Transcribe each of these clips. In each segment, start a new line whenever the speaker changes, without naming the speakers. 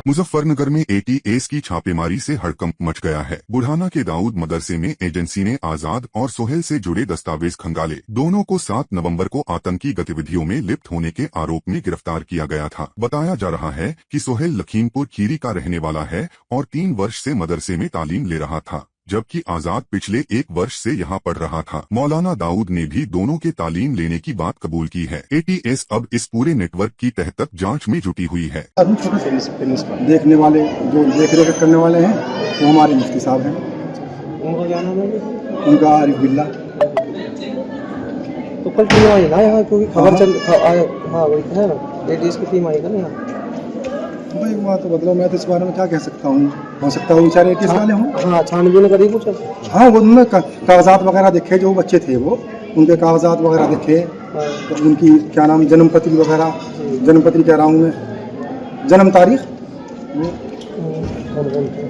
मुजफ्फरनगर में एटीएस की छापेमारी से हड़कंप मच गया है। बुढ़ाना के दाऊद मदरसे में एजेंसी ने आजाद और सोहेल से जुड़े दस्तावेज खंगाले। दोनों को 7 नवंबर को आतंकी गतिविधियों में लिप्त होने के आरोप में गिरफ्तार किया गया था। बताया जा रहा है कि सोहेल लखीमपुर खीरी का रहने वाला है और 3 वर्ष से मदरसे में तालीम ले रहा था, जबकि आजाद पिछले 1 वर्ष से यहाँ पढ़ रहा था। मौलाना दाऊद ने भी दोनों के तालीम लेने की बात कबूल की है। एटीएस अब इस पूरे नेटवर्क की तह तक जांच में जुटी हुई है।
देखने वाले जो देख रेख करने वाले हैं वो हमारे मुफ्ती साहब हैं।
उनका क्या नाम है?
उनका आरिफ बिल्ला।
तो कल टीम आई ना यहाँ, क्योंकि खबर चल हाँ वही है ना, एटीएस की टीम आई ना यहाँ।
भाई हुआ तो मतलब मैं तो इस बारे में क्या कह सकता हूँ, हो सकता है बेचारे एटीएस वाले हों।
हाँ, छानबीन करी कुछ।
हाँ, वो उनमें कागजात वगैरह देखे, जो बच्चे थे वो उनके कागजात वगैरह देखे। तो उनकी क्या नाम, जन्म पत्री वगैरह, जन्म पत्री कह रहा हूँ मैं, जन्म तारीख।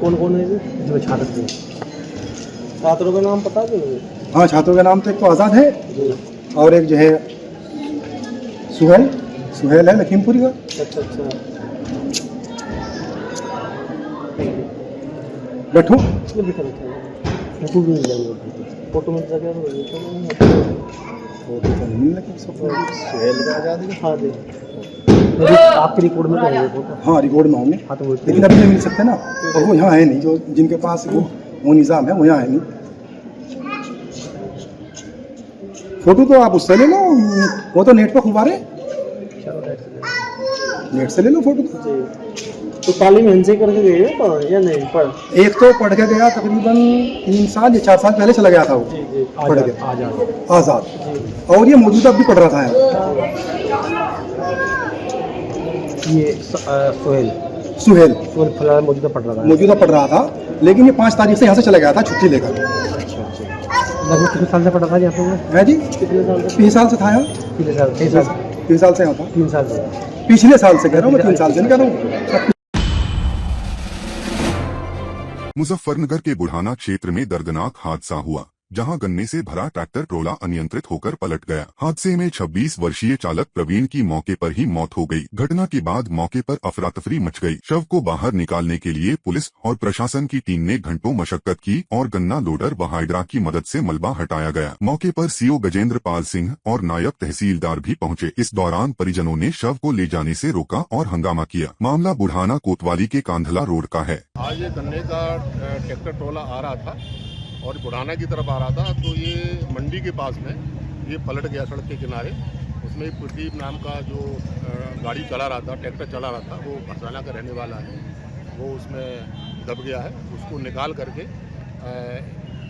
कौन कौन है जो छात्र थे? छात्रों का नाम पता है?
हाँ, छात्रों के नाम तो एक तो आज़ाद है और एक जो है सुहेल है लखीमपुरी का।
अच्छा।
बैठो।
फोटो भी मिल जाएगा, फोटो मिल जाएगा। हाँ जी, आपके रिकॉर्ड में तो फोटो।
हाँ, रिकॉर्ड में होंगे।
हाँ तो
लेकिन अभी नहीं मिल सकते ना, और वो यहाँ है नहीं, जो जिनके पास वो निज़ाम है वो यहाँ है नहीं। फोटो तो आप उससे ले लो, वो तो नेट पर खुलवा रहे। नेट से ले लो फोटो।
तो तालीम इनसे करके गए या नहीं? पढ़
एक तो पढ़ के गया तकरीबन 3 साल या 4 साल पहले चला गया था वो। पढ़ के आज़ाद, और ये मौजूदा भी पढ़ रहा था यहाँ।
ये सुहेल फिलहाल मौजूदा पढ़ रहा था, लेकिन ये 5 तारीख से यहाँ से चला गया था छुट्टी लेकर। लगभग कितने साल से पढ़ रहा था यहाँ पे? है जी, कितने साल से? 3 साल से था यहाँ। 3 साल से यहाँ था। 3 साल से, पिछले साल से कह रहा हूँ मैं, 3 साल से नहीं कह रहा हूँ।
मुजफ्फरनगर के बुढ़ाना क्षेत्र में दर्दनाक हादसा हुआ, जहां गन्ने से भरा ट्रैक्टर ट्रोला अनियंत्रित होकर पलट गया। हादसे में 26 वर्षीय चालक प्रवीण की मौके पर ही मौत हो गई। घटना के बाद मौके पर अफरा तफरी मच गई। शव को बाहर निकालने के लिए पुलिस और प्रशासन की टीम ने घंटों मशक्कत की और गन्ना लोडर व हाइड्रा की मदद से मलबा हटाया गया। मौके पर सीओ गजेंद्र पाल सिंह और नायब तहसीलदार भी पहुंचे। इस दौरान परिजनों ने शव को ले जाने से रोका और हंगामा किया। मामला बुढ़ाना कोतवाली के कांधला रोड का है।
आज ये गन्ने का ट्रैक्टर ट्रोला आ रहा था और बुढ़ाना की तरफ आ रहा था, तो ये मंडी के पास में ये पलट गया सड़क के किनारे। उसमें एक प्रदीप नाम का जो गाड़ी चला रहा था, ट्रैक्टर चला रहा था, वो भरसाना का रहने वाला है, वो उसमें दब गया है। उसको निकाल करके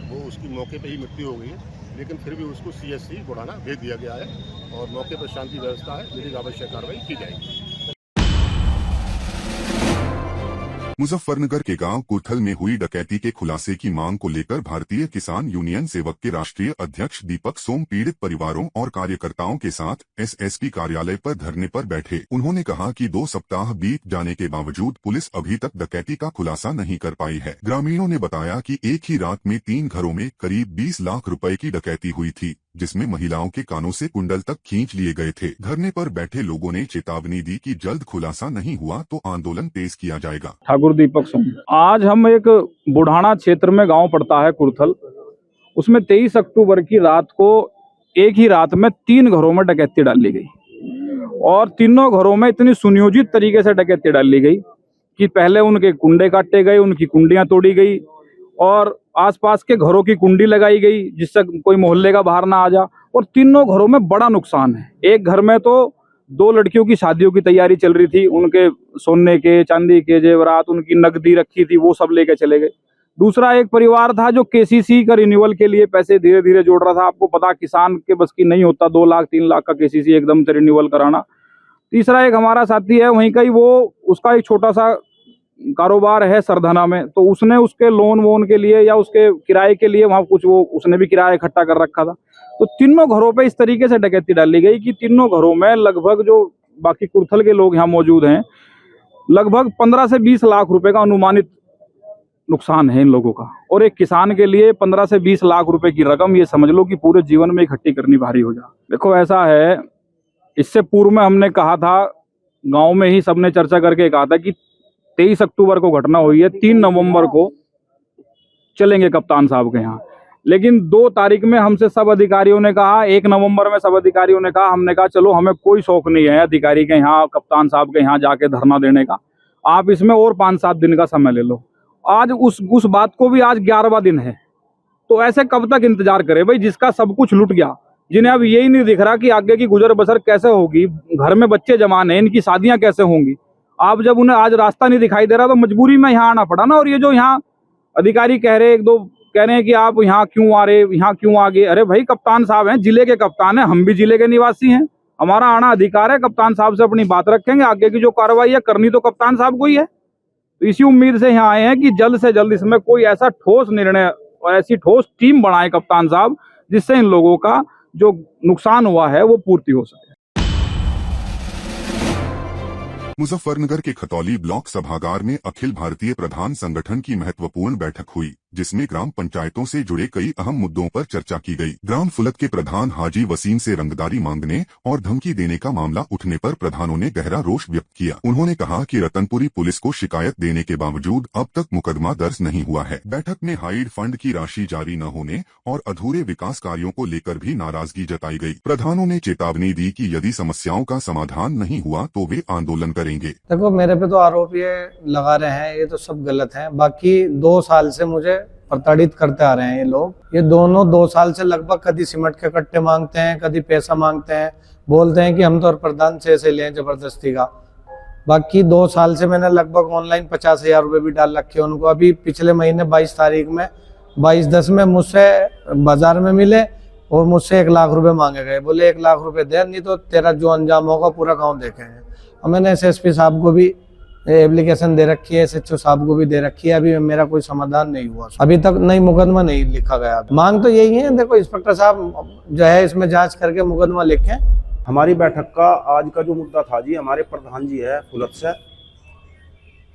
वो उसकी मौके पे ही मृत्यु हो गई है, लेकिन फिर भी उसको CSC बुढ़ाना भेज दिया गया है और मौके पर शांति व्यवस्था है, यदि आवश्यक कार्रवाई की जाएगी।
मुजफ्फरनगर के गांव कुर्थल में हुई डकैती के खुलासे की मांग को लेकर भारतीय किसान यूनियन सेवक के राष्ट्रीय अध्यक्ष दीपक सोम पीड़ित परिवारों और कार्यकर्ताओं के साथ SSP कार्यालय पर धरने पर बैठे। उन्होंने कहा कि 2 सप्ताह बीत जाने के बावजूद पुलिस अभी तक डकैती का खुलासा नहीं कर पाई है। ग्रामीणों ने बताया कि एक ही रात में 3 घरों में करीब 20 लाख रुपए की डकैती हुई थी, जिसमें महिलाओं के कानों से कुंडल तक खींच लिए गए थे। धरने पर बैठे लोगों ने चेतावनी दी कि जल्द खुलासा नहीं हुआ तो आंदोलन तेज किया जाएगा।
ठाकुर दीपक सोम। आज हम एक बुढ़ाना क्षेत्र में गांव पड़ता है कुर्थल, उसमें 23 अक्टूबर की रात को एक ही रात में 3 घरों में डकैती डाली गई और तीनों घरों में इतनी सुनियोजित तरीके से डकैती डाली गई कि पहले उनके कुंडे काटे गए, उनकी कुंडियां तोड़ी गई और आसपास के घरों की कुंडी लगाई गई जिससे कोई मोहल्ले का बाहर ना आ जा। और तीनों घरों में बड़ा नुकसान है। एक घर में तो 2 लड़कियों की शादियों की तैयारी चल रही थी, उनके सोने के चांदी के जेवरात, उनकी नकदी रखी थी, वो सब लेके चले गए। दूसरा एक परिवार था जो KCC का रिन्यूअल के लिए पैसे धीरे धीरे जोड़ रहा था। आपको पता, किसान के बस की नहीं होता 2 लाख 3 लाख का KCC एकदम से रिन्यूअल कराना। तीसरा एक हमारा साथी है वहीं का ही, वो उसका एक छोटा सा कारोबार है सरधना में, तो उसने उसके लोन वोन के लिए या उसके किराए के लिए वहां कुछ वो उसने भी किराया इकट्ठा कर रखा था। तो तीनों घरों पे इस तरीके से डकैती डाली गई कि तीनों घरों में लगभग, जो बाकी कुर्थल के लोग यहाँ मौजूद हैं, लगभग 15 से 20 लाख रुपए का अनुमानित नुकसान है इन लोगों का। और एक किसान के लिए 15 से 20 लाख रुपए की रकम, ये समझ लो कि पूरे जीवन में इकट्ठी करनी भारी हो जा। देखो ऐसा है, इससे पूर्व में हमने कहा था, गांव में ही सबने चर्चा करके कहा था कि 23 अक्टूबर को घटना हुई है, 3 नवंबर को चलेंगे कप्तान साहब के यहाँ। लेकिन 2 तारीख में हमसे सब अधिकारियों ने कहा, 1 नवंबर में सब अधिकारियों ने कहा, हमने कहा चलो हमें कोई शौक नहीं है अधिकारी के यहाँ, कप्तान साहब के यहाँ जाके धरना देने का, आप इसमें और 5-7 दिन का समय ले लो। आज उस बात को भी आज 11वां दिन है, तो ऐसे कब तक इंतजार करें भाई, जिसका सब कुछ लुट गया, जिन्हें अब यही नहीं दिख रहा कि आगे की गुजर बसर कैसे होगी, घर में बच्चे जवान हैं, इनकी शादियां कैसे होंगी। आप जब उन्हें आज रास्ता नहीं दिखाई दे रहा तो मजबूरी में यहाँ आना पड़ा ना। और ये जो यहाँ अधिकारी कह रहे, 1-2 कह रहे हैं कि आप यहाँ क्यों आ रहे, यहाँ क्यों आ गए। अरे भाई, कप्तान साहब हैं, जिले के कप्तान हैं, हम भी जिले के निवासी हैं, हमारा आना अधिकार है। कप्तान साहब से अपनी बात रखेंगे, आगे की जो कार्रवाई है करनी तो कप्तान साहब को ही है। तो इसी उम्मीद से यहाँ आए हैं कि जल्द से जल्द इसमें कोई ऐसा ठोस निर्णय और ऐसी ठोस टीम बनाए कप्तान साहब, जिससे इन लोगों का जो नुकसान हुआ है वो पूर्ति हो सके।
मुजफ्फरनगर के खतौली ब्लॉक सभागार में अखिल भारतीय प्रधान संगठन की महत्वपूर्ण बैठक हुई, जिसमें ग्राम पंचायतों से जुड़े कई अहम मुद्दों पर चर्चा की गई। ग्राम फुलत के प्रधान हाजी वसीम से रंगदारी मांगने और धमकी देने का मामला उठने पर प्रधानों ने गहरा रोष व्यक्त किया। उन्होंने कहा कि रतनपुरी पुलिस को शिकायत देने के बावजूद अब तक मुकदमा दर्ज नहीं हुआ है। बैठक में हाइड फंड की राशि जारी न होने और अधूरे विकास कार्यों को लेकर भी नाराजगी जताई गई। प्रधानों ने चेतावनी दी कि यदि समस्याओं का समाधान नहीं हुआ तो वे आंदोलन करेंगे।
देखो, मेरे पे तो आरोप ये लगा रहे हैं, ये तो सब गलत है। बाकी 2 साल से मुझे प्रताड़ित करते आ रहे हैं ये लोग। ये दोनों 2 साल से लगभग कभी सीमेंट के कट्टे मांगते हैं, कभी पैसा मांगते हैं, बोलते हैं कि हम तो प्रधान से ले जबरदस्ती का। बाकी 2 साल से मैंने लगभग ऑनलाइन 50,000 रुपये भी डाल रखे उनको। अभी पिछले महीने 22 तारीख में 22/10 में मुझसे बाजार में मिले और मुझसे 1 लाख रुपए मांगे गए। बोले 1 लाख रुपए दे, नहीं तो तेरा जो अंजाम होगा पूरा गाँव देखेंगे। और मैंने एसएसपी साहब को भी एप्लीकेशन दे रखी है, एसएचओ साहब को भी दे रखी है। अभी मेरा कोई समाधान नहीं हुआ, अभी तक नई मुकदमा नहीं लिखा गया। मांग तो यही है, देखो इंस्पेक्टर साहब जो है इसमें जांच करके मुकदमा लिखें।
हमारी बैठक का आज का जो मुद्दा था जी, हमारे प्रधान जी है फुलत से,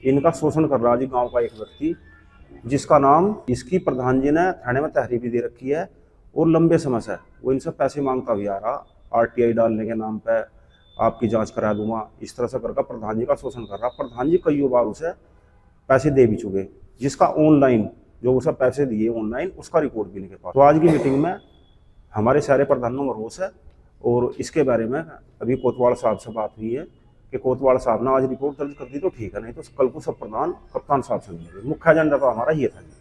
इनका शोषण कर रहा जी गांव का एक व्यक्ति, जिसका नाम इसकी प्रधान जी ने थाने में तहरीर भी दे रखी है और लंबे समय से वो इनसे पैसे मांगता भी आ रहा। आरटीआई डालने के नाम पे आपकी जांच करा दूंगा, इस तरह से करके प्रधान जी का शोषण कर रहा। प्रधान जी कई बार उसे पैसे दे भी चुके, जिसका ऑनलाइन जो उसे पैसे दिए ऑनलाइन उसका रिकॉर्ड भी नहीं के पास। तो आज की मीटिंग में हमारे सारे प्रधानों में रोष है और इसके बारे में अभी कोतवाल साहब से बात हुई है कि कोतवाल साहब ने आज रिपोर्ट दर्ज कर दी तो ठीक है, नहीं तो कल को सब प्रधान कप्तान साहब से मिलेंगे। मुख्य एजेंडा तो हमारा ये था।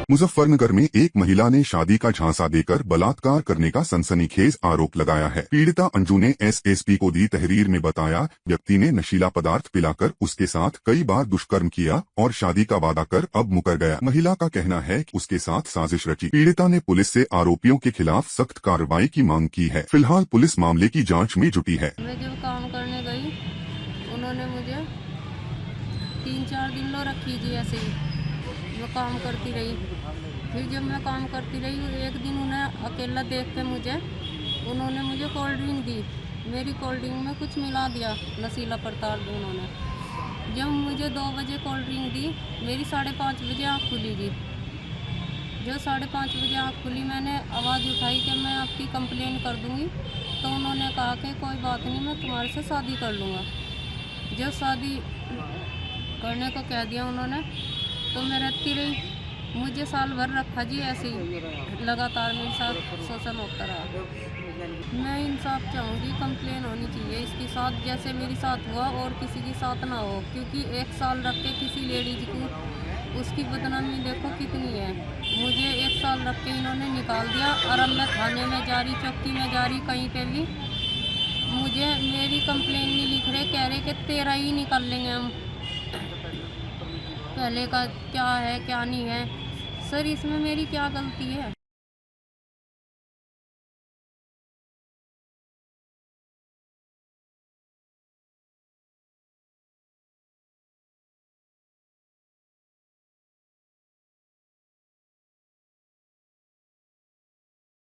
मुजफ्फरनगर में एक महिला ने शादी का झांसा देकर बलात्कार करने का सनसनीखेज आरोप लगाया है। पीड़िता अंजू ने एसएसपी को दी तहरीर में बताया, व्यक्ति ने नशीला पदार्थ पिलाकर उसके साथ कई बार दुष्कर्म किया और शादी का वादा कर अब मुकर गया। महिला का कहना है कि उसके साथ साजिश रची। पीड़िता ने पुलिस से आरोपियों के खिलाफ सख्त कार्रवाई की मांग की है। फिलहाल पुलिस मामले की जाँच में जुटी है।
मैं जब काम करने गई, उन्होंने मुझे 3-4 दिन लो रखी जी, ऐसे ही मैं काम करती रही। फिर जब मैं काम करती रही, एक दिन उन्हें अकेला देख के उन्होंने मुझे कोल्ड ड्रिंक दी। मेरी कोल्ड ड्रिंक में कुछ मिला दिया, नशीला पदार्थ उन्होंने। जब मुझे 2 बजे कोल्ड ड्रिंक दी, मेरी 5:30 बजे आँख खुली जी। जो 5:30 बजे आँख खुली, मैंने आवाज़ उठाई कि मैं आपकी कंप्लेन कर दूँगी। तो उन्होंने कहा कि कोई बात नहीं, मैं तुम्हारे से शादी कर लूँगा। जब शादी करने को कह दिया उन्होंने, तो मैं रहती रही। मुझे साल भर रखा जी, ऐसे ही लगातार मेरे साथ शोषण होता रहा। मैं इंसाफ चाहूँगी, कंप्लेन होनी चाहिए इसके साथ, जैसे मेरे साथ हुआ और किसी के साथ ना हो। क्योंकि 1 साल रख के किसी लेडीज को, उसकी बदनामी देखो कितनी है। मुझे 1 साल रख के इन्होंने निकाल दिया और अब मैं थाने में जा रही, चौकी में जा रही, कहीं पे भी मुझे मेरी कंप्लेन नहीं लिख रहे, कह रहे कि 13 ही निकाल लेंगे हम। पहले का क्या है क्या नहीं है सर, इसमें मेरी क्या गलती है?